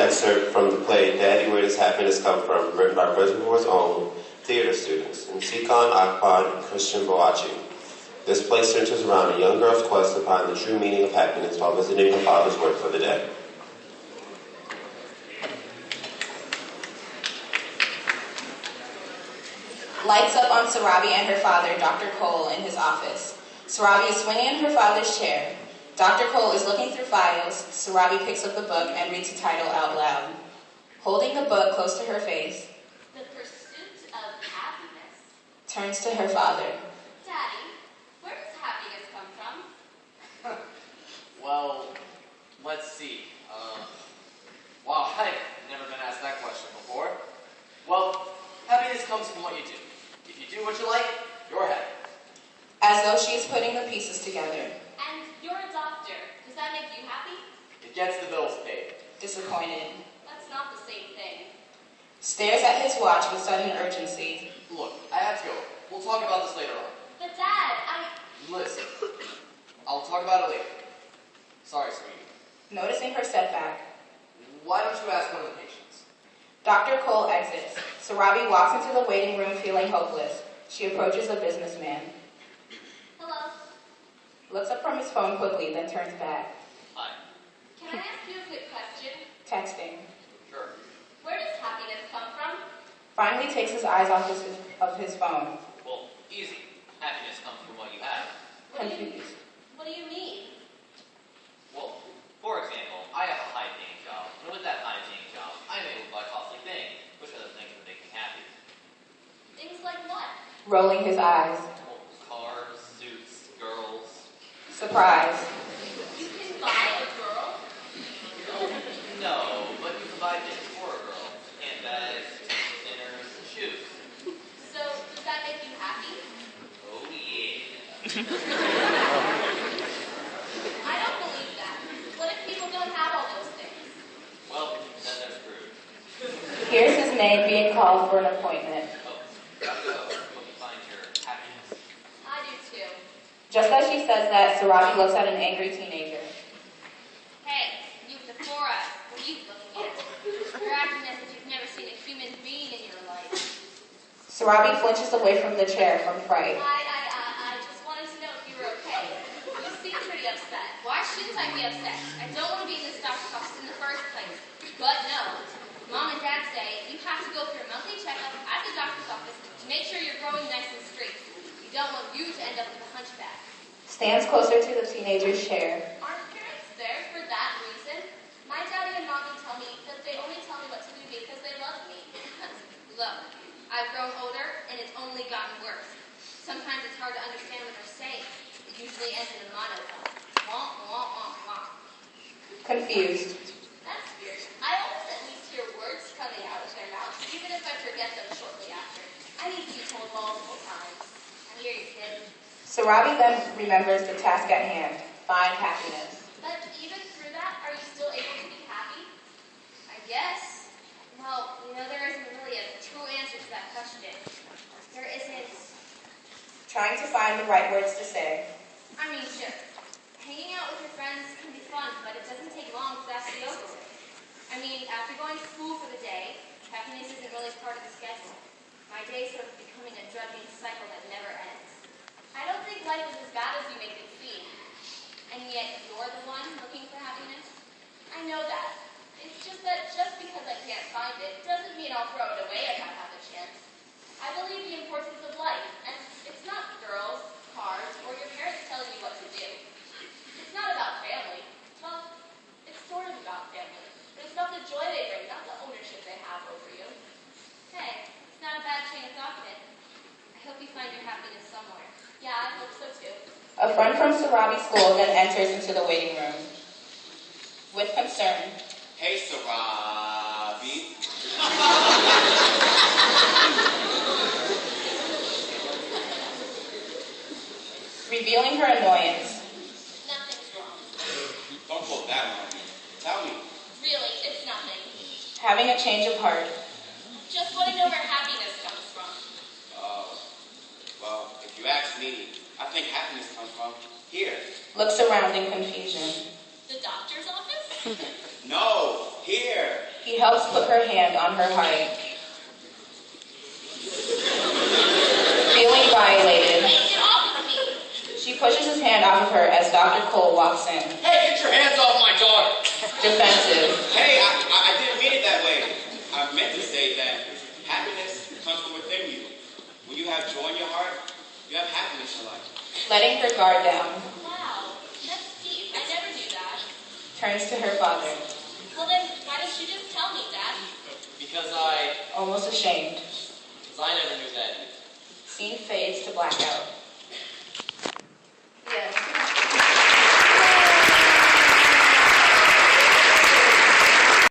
excerpt from the play Daddy, Where Does Happiness Come From, written by Reservoir's own theater students, Nsikan Akpan and Christian Boachi. This play centers around a young girl's quest to find the true meaning of happiness while visiting her father's work for the day. Lights up on Sarabi and her father, Dr. Cole, in his office. Sarabi is swinging in her father's chair. Dr. Cole is looking through files. Sarabi picks up the book and reads the title out loud. Holding the book close to her face, The Pursuit of Happiness. Turns to her father. Daddy, where does happiness come from? Well, let's see. Wow, I've never been asked that question before. Well, happiness comes from what you do. If you do what you like, you're happy. As though she is putting the pieces together. And you're a doctor. Does that make you happy? It gets the bills paid. Disappointed. That's not the same thing. Stares at his watch with sudden urgency. Look, I have to go. We'll talk about this later on. But Dad, Listen, I'll talk about it later. Sorry, sweetie. Noticing her setback, Why don't you ask one of the patients? Dr. Cole exits. Sarabi walks into the waiting room feeling hopeless. She approaches a businessman. Hello. Looks up from his phone quickly, then turns back. Hi. Can I ask you a quick question? Texting. Sure. Where does happiness come from? Finally takes his eyes off of his phone. Well, easy. Happiness comes from what you have. Confused. What do you mean? Well, for example, I have a high-paying job, and with that high-paying job, I'm able to buy costly things, which are the things that make me happy. Things like what? Rolling his eyes. Well, cars, suits, girls. Surprise. You can buy a girl? No, but you can buy things for a girl. Handbags, dinners, and shoes. So, does that make you happy? Oh, yeah. I don't believe that. What if people don't have all those things? Well, then they're screwed. Hears his name being called for an appointment. Oh, gotta go. Hope you find your happiness. I do too. Just as she says that, Sarabi looks at an angry teenager. Hey, you before us. What are you looking at? You're acting as if you've never seen a human being in your life. Sarabi flinches away from the chair from fright. I just wanted to know if you were okay. You seem pretty upset. Why shouldn't I be upset? I don't want to be in this doctor's office in the first place. But no. Mom and Dad say you have to go for your monthly checkup at the doctor's office to make sure you're growing nice and straight. We don't want you to end up with a hunchback. Stands closer to the teenager's chair. Aren't parents there for that reason? My daddy and mommy tell me that they only tell me what to do because they love me. Look, I've grown older and it's only gotten worse. Sometimes it's hard to understand what they're saying. It usually ends in a monotone. Womp, womp, womp, womp. Confused. That's weird. I always at least hear words coming out of their mouths, even if I forget them shortly after. I need to be told multiple times. I hear you, kid. Sarabi then remembers the task at hand. Find happiness. But even through that, are you still able to be happy? I guess. Well, there isn't really a true answer to that question. There isn't. Trying to find the right words to say. I mean, sure. Hanging out with your friends can be fun, but it doesn't take long for that to be over with. I mean, after going to school for the day, happiness isn't really part of the schedule. My day's sort of becoming a drudging cycle that never ends. I don't think life is as bad as you make it seem. And yet, you're the one looking for happiness? I know that. It's just that just because I can't find it doesn't mean I'll throw it away if I have a chance. I believe the importance of life, and it's not girls, cars, or your parents telling you what to do. It's not about family. Well, it's sort of about family. But it's about the joy they bring, not the ownership they have over you. Hey, it's not a bad chain of thought, kid. I hope you find your happiness somewhere. Yeah, I hope so too. A friend from Sarabi's school then enters into the waiting room. With concern. Hey, Sarabi. Revealing her annoyance. Nothing's wrong. Don't put that on me. Tell me. Really, it's nothing. Having a change of heart. Just want to know where happiness comes from. Well, if you ask me, I think happiness comes from here. Looks around in confusion. The doctor's office? No, here. He helps put her hand on her heart. Feeling violated, Get off of me! she pushes his hand off of her as Dr. Cole walks in. Hey, get your hands off my daughter! Defensive. Hey, I didn't mean it that way. I meant to say that happiness comes from within you. When you have joy in your heart, you have happiness in life. Letting her guard down, Wow, that's deep. I never knew that. turns to her father, Well then, why don't you just tell me, Dad? Because almost ashamed. I never knew that. Scene fades to blackout. Yes.